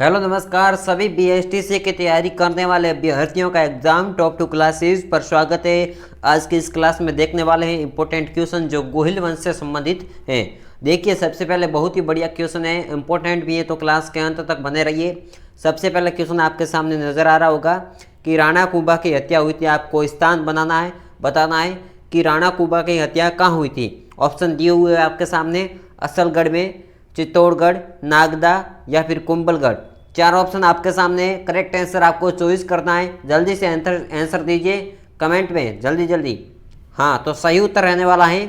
Hello नमस्कार सभी BSTC की तैयारी करने वाले अभ्यर्थियों का एग्जाम टॉप 2 क्लासेस पर स्वागत है। आज की इस क्लास में देखने वाले हैं इंपॉर्टेंट क्वेश्चन जो गोहिल वंश से संबंधित हैं। देखिए सबसे पहले बहुत ही बढ़िया क्वेश्चन है, इंपॉर्टेंट भी है, तो क्लास के अंत तक बने रहिए। सबसे पहले क्वेश्चन आपके सामने नजर आ रहा होगा कि राणा कुंभा की हत्या हुई थी। आपको स्थान बताना है कि राणा कुंभा की हत्या कहाँ हुई थी। ऑप्शन दिए हुए हैं आपके सामने, असलगढ़ में, चित्तौड़गढ़, नागदा या फिर कुंभलगढ़। चार ऑप्शन आपके सामने, करेक्ट आंसर आपको चॉइस करना है। जल्दी से आंसर दीजिए कमेंट में, जल्दी। हाँ, तो सही उत्तर रहने वाला है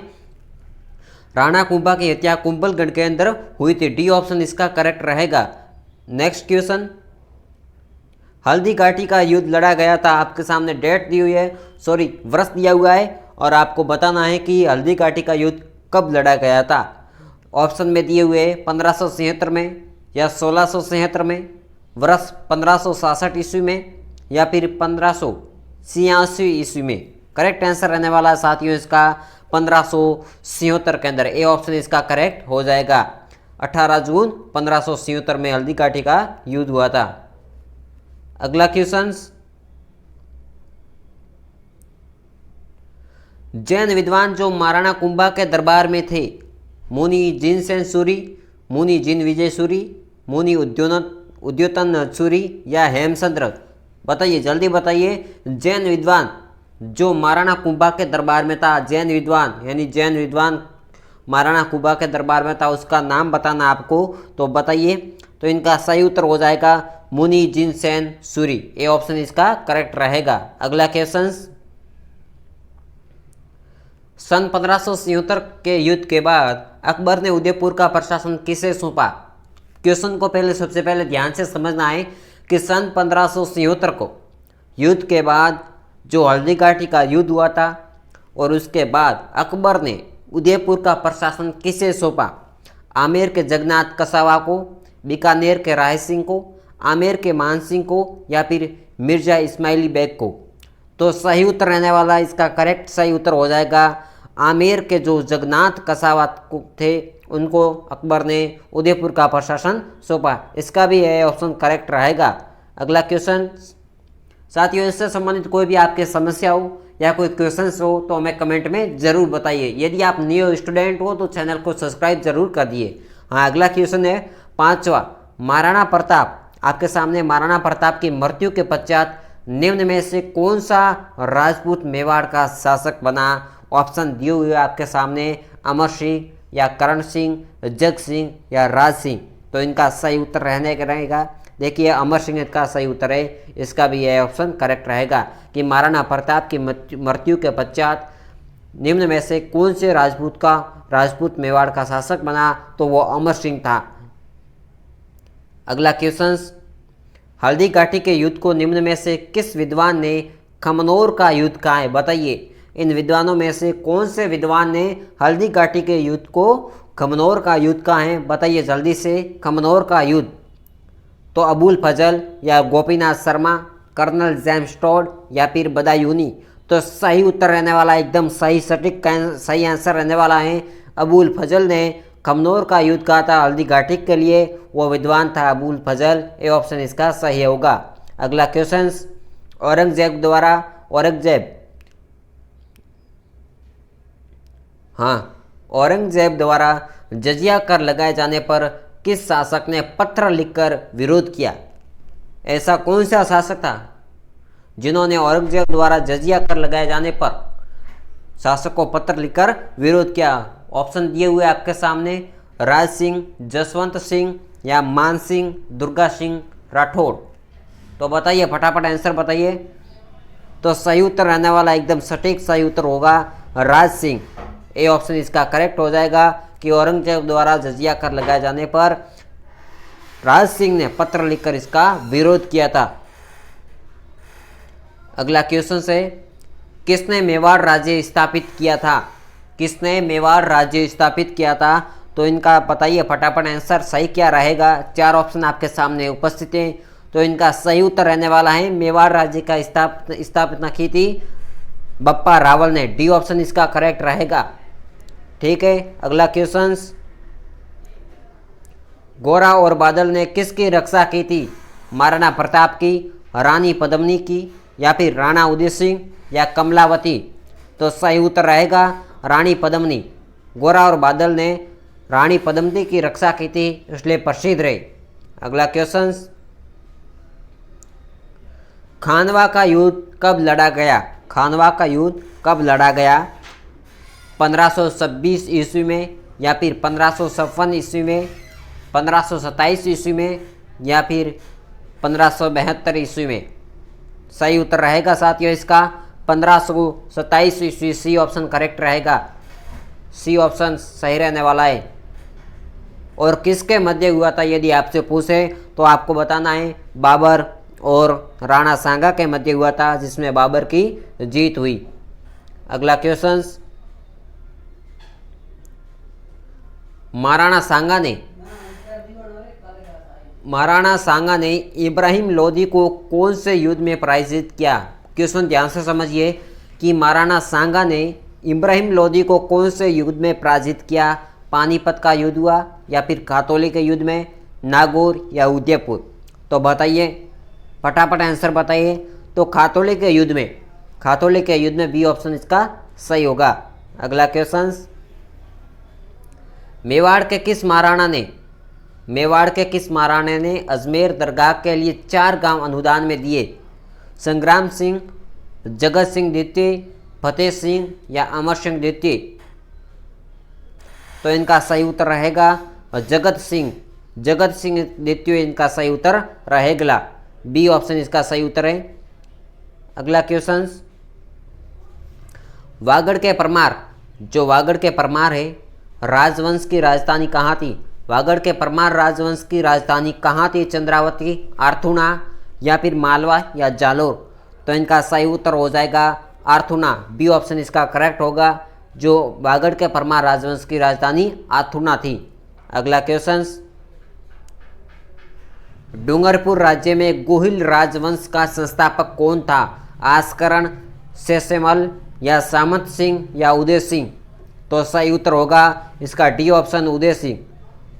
राणा कुंभा की हत्या कुंभलगढ़ के अंदर हुई थी। डी ऑप्शन इसका करेक्ट रहेगा। नेक्स्ट क्वेश्चन, हल्दी घाटी का युद्ध लड़ा गया था। आपके सामने डेट दी हुई है, सॉरी वर्ष दिया हुआ है और आपको बताना है कि हल्दी घाटी का युद्ध कब लड़ा गया था। ऑप्शन में दिए हुए 1577 में या 1676 में, वर्ष 1567 ईस्वी में या फिर 1586 ईस्वी में। करेक्ट आंसर रहने वाला है साथियों इसका 1577 के अंदर। ए ऑप्शन इसका करेक्ट हो जाएगा। 18 जून 1577 में हल्दी घाटी का युद्ध हुआ था। अगला क्वेश्चन, जैन विद्वान जो महाराणा कुंभा के दरबार में थे, मुनि जिनसेन सूरी, मुनि जिन विजय सूरी, मुनि उद्योतन सूरी या हेमचंद्र। बताइए, जल्दी बताइए। जैन विद्वान जो महाराणा कुंभा के दरबार में था, जैन विद्वान यानी जैन विद्वान महाराणा कुंभा के दरबार में था, उसका नाम बताना आपको। तो बताइए, तो इनका सही उत्तर हो जाएगा मुनि जिनसेन सूरी। ए ऑप्शन इसका करेक्ट रहेगा। अगला क्वेश्चन, सन 1577 के युद्ध के बाद अकबर ने उदयपुर का प्रशासन किसे सौंपा। क्वेश्चन को सबसे पहले ध्यान से समझना है कि सन 1577 को युद्ध के बाद जो हल्दी घाटी का युद्ध हुआ था और उसके बाद अकबर ने उदयपुर का प्रशासन किसे सौंपा। आमेर के जगन्नाथ कसावा को, बीकानेर के राय सिंह को, आमेर के मान सिंह को या फिर मिर्जा इस्माइली बेग को। तो सही उत्तर रहने वाला इसका करेक्ट सही उत्तर हो जाएगा आमेर के जो जगन्नाथ कसावा थे उनको अकबर ने उदयपुर का प्रशासन सौंपा। इसका भी यह ऑप्शन करेक्ट रहेगा। अगला क्वेश्चन, साथियों इससे संबंधित कोई भी आपके समस्या हो या कोई क्वेश्चन हो तो हमें कमेंट में ज़रूर बताइए। यदि आप न्यू स्टूडेंट हो तो चैनल को सब्सक्राइब जरूर कर दिए। हाँ, अगला क्वेश्चन है पांचवा, महाराणा प्रताप। आपके सामने महाराणा प्रताप की मृत्यु के पश्चात निम्न में से कौन सा राजपूत मेवाड़ का शासक बना। ऑप्शन दिए हुए आपके सामने, अमर सिंह या करण सिंह, जग सिंह या राज सिंह। तो इनका सही उत्तर रहने का रहेगा, देखिए अमर सिंह इसका सही उत्तर है। इसका भी यह ऑप्शन करेक्ट रहेगा कि महाराणा प्रताप की मृत्यु के पश्चात निम्न में से कौन से राजपूत मेवाड़ का शासक बना, तो वो अमर सिंह था। अगला क्वेश्चन, हल्दी घाटी के युद्ध को निम्न में से किस विद्वान ने खमनोर का युद्ध कहा है। बताइए, इन विद्वानों में से कौन से विद्वान ने हल्दी घाटी के युद्ध को खमनोर का युद्ध कहा है। बताइए जल्दी से, खमनोर का युद्ध। तो अबुल फजल या Gopinath Sharma, colonel James Tod या फिर बदायूनी। तो सही उत्तर रहने वाला एकदम सही सटीक सही आंसर रहने वाला है अबुल फजल ने खमनोर का युद्ध कहा था हल्दी घाटी के लिए, वो विद्वान था अबुल फजल। ए ऑप्शन इसका सही होगा। अगला क्वेश्चन, औरंगजेब द्वारा जजिया कर लगाए जाने पर किस शासक ने पत्र लिखकर विरोध किया। ऐसा कौन सा शासक था जिन्होंने औरंगजेब द्वारा जजिया कर लगाए जाने पर शासक को पत्र लिखकर विरोध किया। ऑप्शन दिए हुए आपके सामने, राज सिंह, जसवंत सिंह या मान सिंह, दुर्गा सिंह राठौड़। तो बताइए फटाफट आंसर बताइए। तो सही उत्तर रहने वाला एकदम सटीक सही उत्तर होगा राज सिंह। ए ऑप्शन इसका करेक्ट हो जाएगा कि औरंगजेब द्वारा जजिया कर लगाए जाने पर राज सिंह ने पत्र लिखकर इसका विरोध किया था। अगला क्वेश्चन है, किसने मेवाड़ राज्य स्थापित किया था। किसने मेवाड़ राज्य स्थापित किया था। तो इनका बताइए फटाफट आंसर सही क्या रहेगा। चार ऑप्शन आपके सामने उपस्थित हैं। तो इनका सही उत्तर रहने वाला है मेवाड़ राज्य का स्थापना की थी बप्पा रावल ने। डी ऑप्शन इसका करेक्ट रहेगा। ठीक है, अगला क्वेश्चन, गोरा और बादल ने किसकी रक्षा की थी? महाराणा प्रताप की, रानी पद्मिनी की, या फिर राणा उदय सिंह या कमलावती? तो सही उत्तर रहेगा रानी पद्मिनी। गोरा और बादल ने रानी पद्मिनी की रक्षा की थी, इसलिए प्रसिद्ध रहे। अगला क्वेश्चन, खानवा का युद्ध कब लड़ा गया? खानवा का युद्ध कब लड़ा गया? 1526 ईस्वी में, या फिर 1556 ईस्वी में, 1527 ईस्वी में, या फिर 1572 ईस्वी में? सही उत्तर रहेगा साथियों इसका 1527 ईस्वी। सी ऑप्शन करेक्ट रहेगा। सी ऑप्शन सही रहने वाला है। और किसके मध्य हुआ था यदि आपसे पूछे तो आपको बताना है बाबर और राणा सांगा के मध्य हुआ था, जिसमें बाबर की जीत हुई। अगला क्वेश्चन, महाराणा सांगा ने इब्राहिम लोदी को कौन से युद्ध में पराजित किया? क्वेश्चन ध्यान से समझिए कि महाराणा सांगा ने इब्राहिम लोदी को कौन से युद्ध में पराजित किया? पानीपत का युद्ध हुआ, या फिर खातौली के युद्ध में, नागौर या उदयपुर? तो बताइए, फटाफट आंसर बताइए। तो खातौली के युद्ध में, खातौली के युद्ध में बी ऑप्शन इसका सही होगा। अगला क्वेश्चन, मेवाड़ के किस महाराणा ने अजमेर दरगाह के लिए 4 गांव अनुदान में दिए? संग्राम सिंह, जगत सिंह द्वितीय, फतेह सिंह या अमर सिंह द्वितीय? तो इनका सही उत्तर रहेगा जगत सिंह द्वितीय इनका सही उत्तर रहेगा। बी ऑप्शन इसका सही उत्तर है। अगला क्वेश्चन, वागड़ के परमार है राजवंश की राजधानी कहाँ थी? वागड़ के परमार राजवंश की राजधानी कहाँ थी? चंद्रावती, आर्थुना या फिर मालवा या जालोर? तो इनका सही उत्तर हो जाएगा आर्थुना। बी ऑप्शन इसका करेक्ट होगा। जो वागड़ के परमार राजवंश की राजधानी आर्थुना थी। अगला क्वेश्चन, डूंगरपुर राज्य में गोहिल राजवंश का संस्थापक कौन था? आस्करण, सेसेमल या सामंत सिंह या उदय सिंह? तो सही उत्तर होगा इसका डी ऑप्शन, उदय सिंह।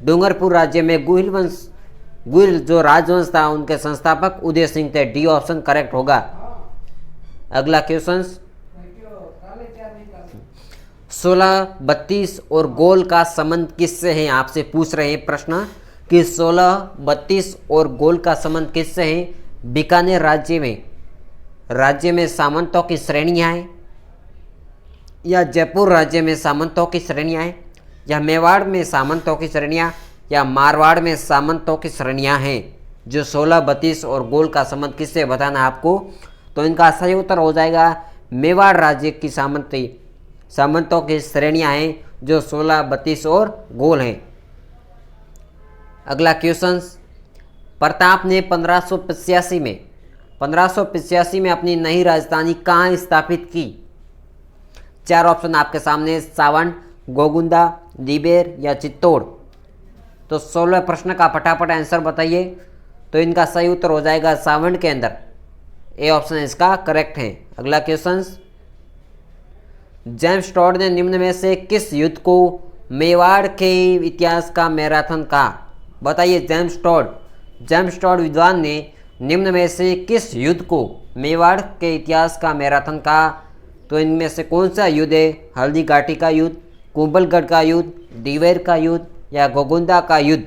डूंगरपुर राज्य में गोहिल जो राजवंश था उनके संस्थापक उदय सिंह थे। डी ऑप्शन करेक्ट होगा। अगला क्वेश्चन, 16, 32 और गोल का संबंध किससे है? आपसे पूछ रहे हैं प्रश्न कि 16, 32 और गोल का संबंध किससे है? बीकानेर राज्य में सामंतों की श्रेणियां हैं, या जयपुर राज्य में सामंतों की श्रेणियां हैं, या मेवाड़ में सामंतों की श्रेणियां, या मारवाड़ में सामंतों की श्रेणियां हैं? जो 16, 32 और गोल का संबंध किससे बताना है आपको? तो इनका सही उत्तर हो जाएगा मेवाड़ राज्य की सामंतों की श्रेणियां हैं, जो 16, 32 और गोल हैं। अगला क्वेश्चन, प्रताप ने 1585 में अपनी नई राजधानी कहाँ स्थापित की? 4 ऑप्शन आपके सामने, सावन, गोगुंदा, दिबेर या चित्तौड़? तो 16 प्रश्न का फटाफट आंसर बताइए। तो इनका सही उत्तर हो जाएगा सावन के अंदर। ए ऑप्शन इसका करेक्ट है। अगला क्वेश्चन, जेम्स टॉड ने निम्न में से किस युद्ध को मेवाड़ के इतिहास का मैराथन कहा? बताइए, जेम्स टॉड विद्वान ने निम्न में से किस युद्ध को मेवाड़ के इतिहास का मैराथन कहा? तो इनमें से कौन सा युद्ध है? हल्दी घाटी का युद्ध, कुंभलगढ़ का युद्ध, दिवेर का युद्ध या गोगुंदा का युद्ध?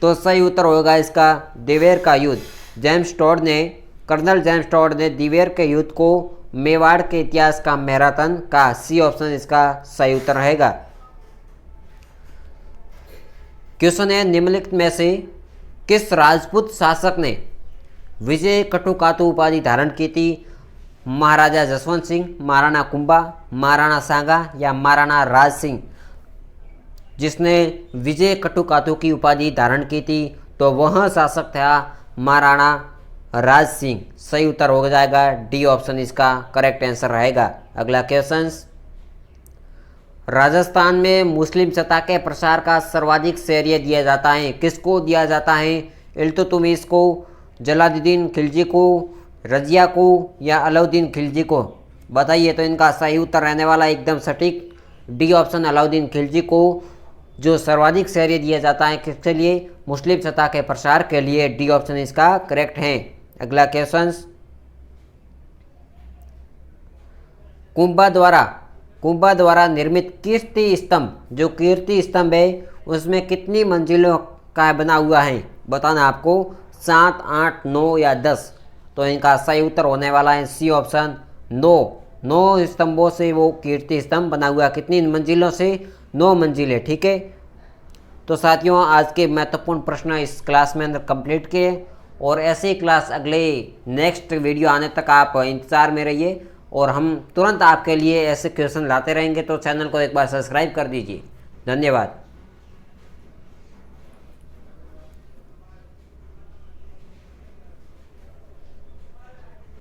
तो सही उत्तर होगा इसका दिवेर का युद्ध। कर्नल जेम्स टॉड ने दिवेर के युद्ध को मेवाड़ के इतिहास का मैराथन का। सी ऑप्शन इसका सही उत्तर रहेगा। क्वेश्चन है, निम्नलिखित में से किस राजपूत शासक ने विजय कटुकातु उपाधि धारण की थी? महाराजा जसवंत सिंह, महाराणा कुंभा, महाराणा सांगा या महाराणा राज सिंह? जिसने विजय कटुकातु की उपाधि धारण की थी तो वह शासक था महाराणा राज सिंह। सही उत्तर हो जाएगा डी ऑप्शन इसका करेक्ट आंसर रहेगा। अगला क्वेश्चन, राजस्थान में मुस्लिम सत्ता के प्रसार का सर्वाधिक श्रेय दिया जाता है? किसको दिया जाता है? इल्तुतमिश को, जलालुद्दीन खिलजी को, रजिया को या अलाउद्दीन खिलजी को? बताइए। तो इनका सही उत्तर रहने वाला एकदम सटीक डी ऑप्शन, अलाउद्दीन खिलजी को जो सर्वाधिक शहरी दिया जाता है किसके लिए? मुस्लिम सत्ता के प्रसार के लिए। डी ऑप्शन इसका करेक्ट है। अगला क्वेश्चन, कुंभा द्वारा निर्मित कीर्ति स्तंभ, जो कीर्ति स्तंभ है उसमें कितनी मंजिलों का बना हुआ है? बताना आपको 7, 8, 9 या 10। तो इनका सही उत्तर होने वाला है सी ऑप्शन 9 स्तंभों से वो कीर्ति स्तंभ बना हुआ। कितनी मंजिलों से? 9 मंजिलें। ठीक है, तो साथियों आज के महत्वपूर्ण प्रश्न इस क्लास में अंदर कंप्लीट किए, और ऐसे ही क्लास अगले नेक्स्ट वीडियो आने तक आप इंतज़ार में रहिए, और हम तुरंत आपके लिए ऐसे क्वेश्चन लाते रहेंगे। तो चैनल को एक बार सब्सक्राइब कर दीजिए। धन्यवाद।